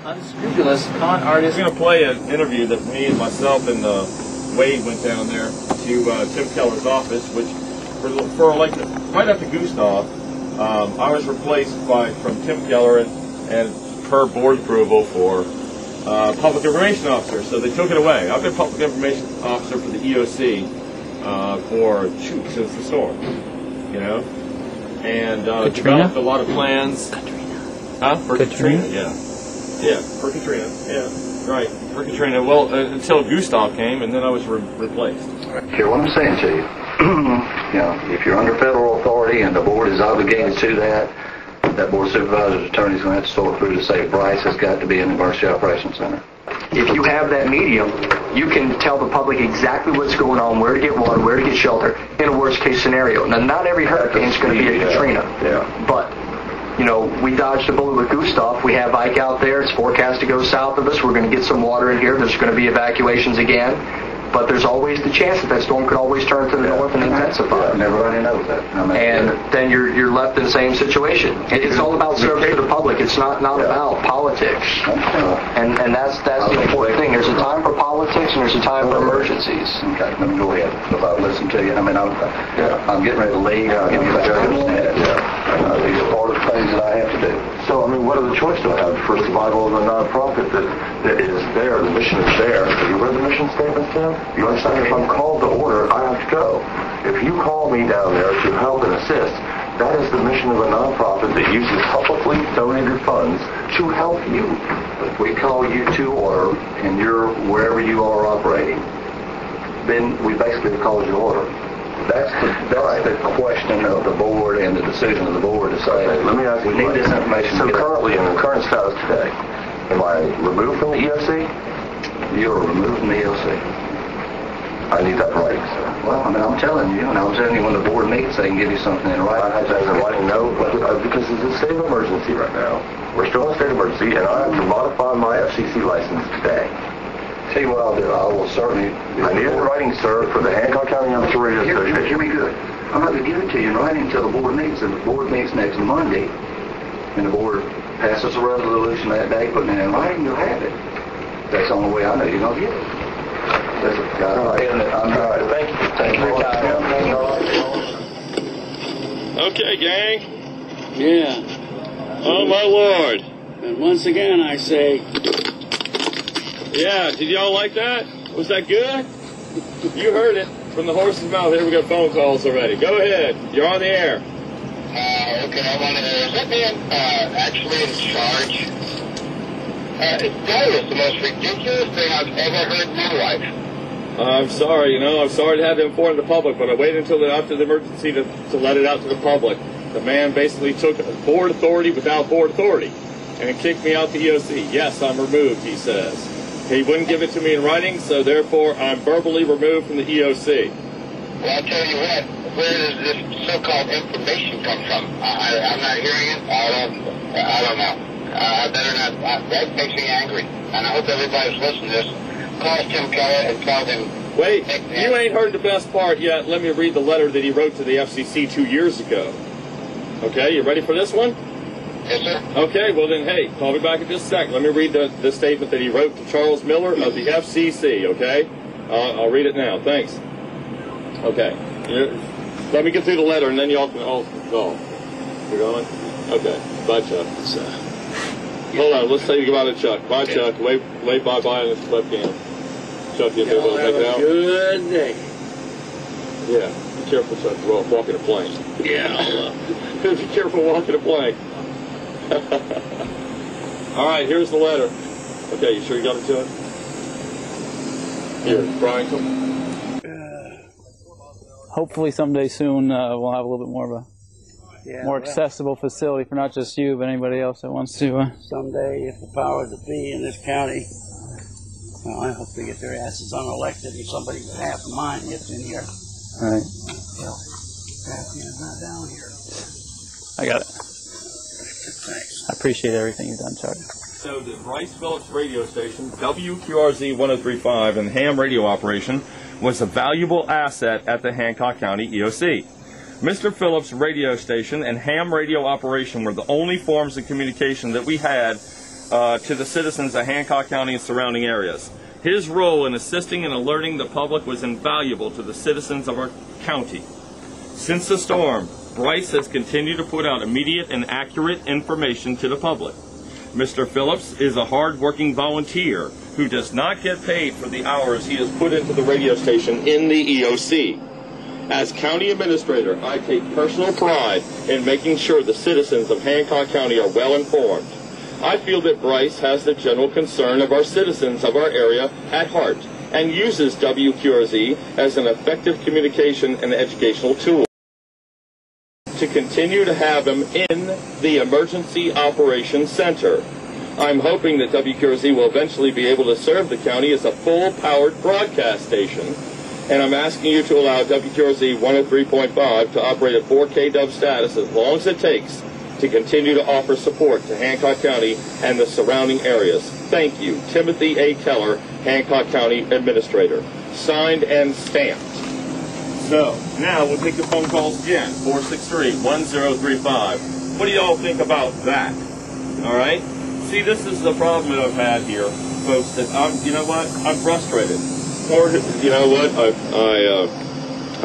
unscrupulous con artist. I'm going to play an interview that me and myself and Wade went down there to Tim Keller's office, which for like right after Gustav, I was replaced from Tim Keller and per board approval for public information officer. So they took it away. I've been public information officer for the EOC since the storm, you know, and developed a lot of plans. Katrina. Huh? For Katrina, yeah. Yeah, for Katrina, yeah, right, for Katrina. Well, until Gustav came, and then I was replaced. Hear what I'm saying to you. You know, if you're under federal authority and the board is obligated to that board of supervisors attorney is going to have to sort through to say Bryce has got to be in the Emergency Operations Center. If you have that medium, you can tell the public exactly what's going on, where to get water, where to get shelter, in a worst case scenario. Now, not every hurricane is going to be a Katrina, but you know, we dodged a bullet with Gustav. We have Ike out there. It's forecast to go south of us. We're going to get some water in here. There's going to be evacuations again. But there's always the chance that storm could always turn to the north and intensify. Everybody knows that. And then you're left in the same situation. It's all about service to the public. It's not about politics. And that's the important thing. There's a time for politics and there's a time for emergencies. Okay, let me go ahead. If I listen to you, I mean, I'm getting ready to leave. These are part of the things that I have to do. So, I mean, what other choice do I have for survival of a nonprofit that is there, the mission is there? Have you read the mission statement, Tim? You understand? If I'm called to order, I have to go. If you call me down there to help and assist, that is the mission of a nonprofit that uses publicly donated funds to help you. If we call you to order and you're wherever you are operating, then we basically called you order. That's the question of the board and the decision of the board to say, okay, let me ask you, we need this information. So currently, in the current status today, am I removed from the EOC? You are removed from the EOC. I need that in writing, sir. Well, I mean, I'm telling you, and I'm telling you when the board meets, they can give you something in writing. I have to in writing, no, because it's a state of emergency right now. We're still in a state of emergency, and I have to modify my FCC license today. Tell you what I'll do. I will certainly... I need it in writing, sir, for the Hancock County Amateur Radio Association. Hear me good. I'm not going to give it to you in writing until the board meets, and the board meets next Monday, and the board passes a resolution that day, putting it in writing, you'll have it. That's the only way I know you're going to get it. That's it. All right. Thank you. Thank you for your time. Okay, gang. Yeah. Oh, my Lord. And once again, I say... Yeah, did y'all like that? Was that good? You heard it from the horse's mouth. Here we got phone calls already. Go ahead. You're on the air. Okay, I want to know, is that man actually in charge? That is the most ridiculous thing I've ever heard in my life. I'm sorry, I'm sorry to have to inform the public, but I waited until after the emergency to let it out to the public. The man basically took board authority without board authority and kicked me out the EOC. Yes, I'm removed, he says. He wouldn't give it to me in writing, so therefore I'm verbally removed from the EOC. Well, I'll tell you what, where does this so-called information come from? I'm not hearing it. I don't know. I better not. That makes me angry. And I hope everybody's listening to this. Call Tim Keller and tell him... Wait, you ain't heard the best part yet. Let me read the letter that he wrote to the FCC 2 years ago. Okay, you ready for this one? Yes, sir. Okay, well then, hey, call me back in just a second. Let me read the statement that he wrote to Charles Miller of the FCC, okay? I'll read it now. Thanks. Okay. Let me get through the letter, and then y'all can all call. You're going? Okay. Bye, Chuck. Hold on. Let's say goodbye to Chuck. Bye, okay. Chuck. Wave bye-bye on this webcam. Chuck, you able to make it out? Good day. Yeah. Be careful, Chuck. Well, walking a plank. Yeah. Be careful walking a plank. All right, here's the letter. Okay, you sure you got it, Chuck? Here, Brian, come. Hopefully someday soon we'll have a little bit more of a more accessible facility for not just you, but anybody else that wants to. Someday, if the powers that be in this county, I hope they get their asses unelected and somebody with half of mine gets in here. All right. It's not down here. I got it. Thanks. I appreciate everything you've done, Charlie. So the Bryce Phillips radio station, WQRZ 103.5, and the ham radio operation was a valuable asset at the Hancock County EOC. Mr. Phillips' radio station and ham radio operation were the only forms of communication that we had to the citizens of Hancock County and surrounding areas. His role in assisting and alerting the public was invaluable to the citizens of our county. Since the storm, Bryce has continued to put out immediate and accurate information to the public. Mr. Phillips is a hard-working volunteer who does not get paid for the hours he has put into the radio station in the EOC. As county administrator, I take personal pride in making sure the citizens of Hancock County are well informed. I feel that Bryce has the general concern of our citizens of our area at heart and uses WQRZ as an effective communication and educational tool. To continue to have him in the Emergency Operations Center. I'm hoping that WQRZ will eventually be able to serve the county as a full-powered broadcast station, and I'm asking you to allow WQRZ 103.5 to operate at 4K dub status as long as it takes to continue to offer support to Hancock County and the surrounding areas. Thank you. Timothy A. Keller, Hancock County Administrator. Signed and stamped. So, now we'll take the phone calls again, 463-1035. What do y'all think about that? All right? See, this is the problem that I've had here, folks, that you know what? I'm frustrated. Or, you know what?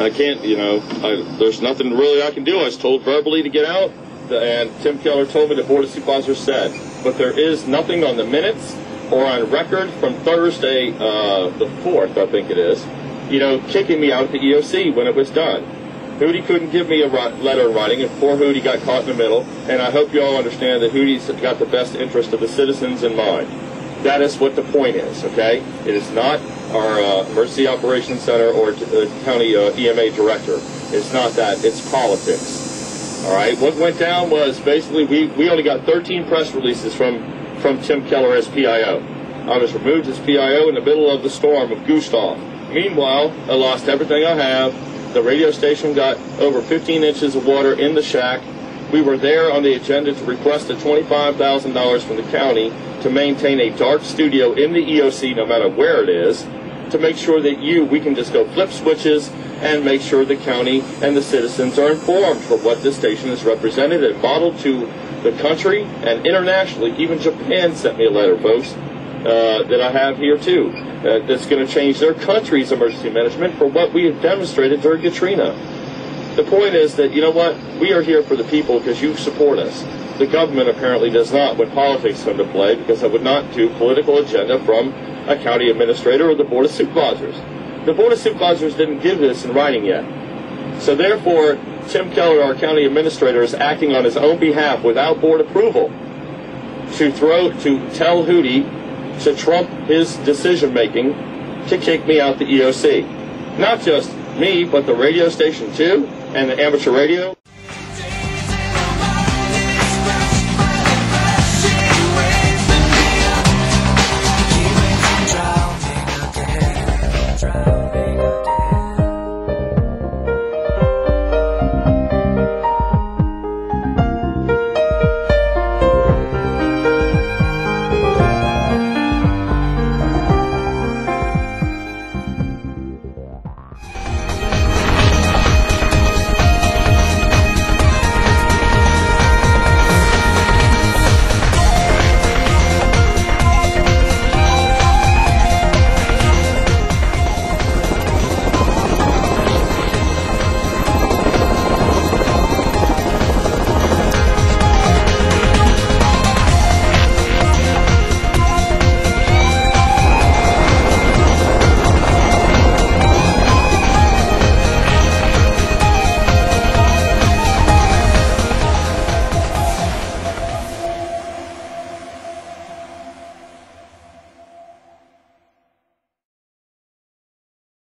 I can't, there's nothing really I can do. I was told verbally to get out, and Tim Keller told me the Board of Supervisors said. But there is nothing on the minutes or on record from Thursday, the 4th, I think it is, kicking me out at the EOC when it was done. Hootie couldn't give me a letter in writing, and poor Hootie got caught in the middle, and I hope you all understand that Hootie's got the best interest of the citizens in mind. That is what the point is, okay? It is not our Emergency Operations Center or County EMA Director. It's not that. It's politics. All right? What went down was basically we only got 13 press releases from Tim Keller as PIO. I was removed as PIO in the middle of the storm of Gustav. Meanwhile, I lost everything I have. The radio station got over 15 inches of water in the shack. We were there on the agenda to request $25,000 from the county to maintain a dark studio in the EOC, no matter where it is, to make sure that we can just go flip switches and make sure the county and the citizens are informed for what this station is represented and modeled to the country and internationally. Even Japan sent me a letter, folks, that I have here too. That's going to change their country's emergency management for what we have demonstrated during Katrina. The point is that, you know what, we are here for the people because you support us. The government apparently does not when politics come to play, because I would not do political agenda from a county administrator or the Board of Supervisors. The Board of Supervisors didn't give this in writing yet. So therefore, Tim Keller, our county administrator, is acting on his own behalf without board approval to tell Hootie to trump his decision-making to kick me out the EOC. Not just me, but the radio station too, and the amateur radio.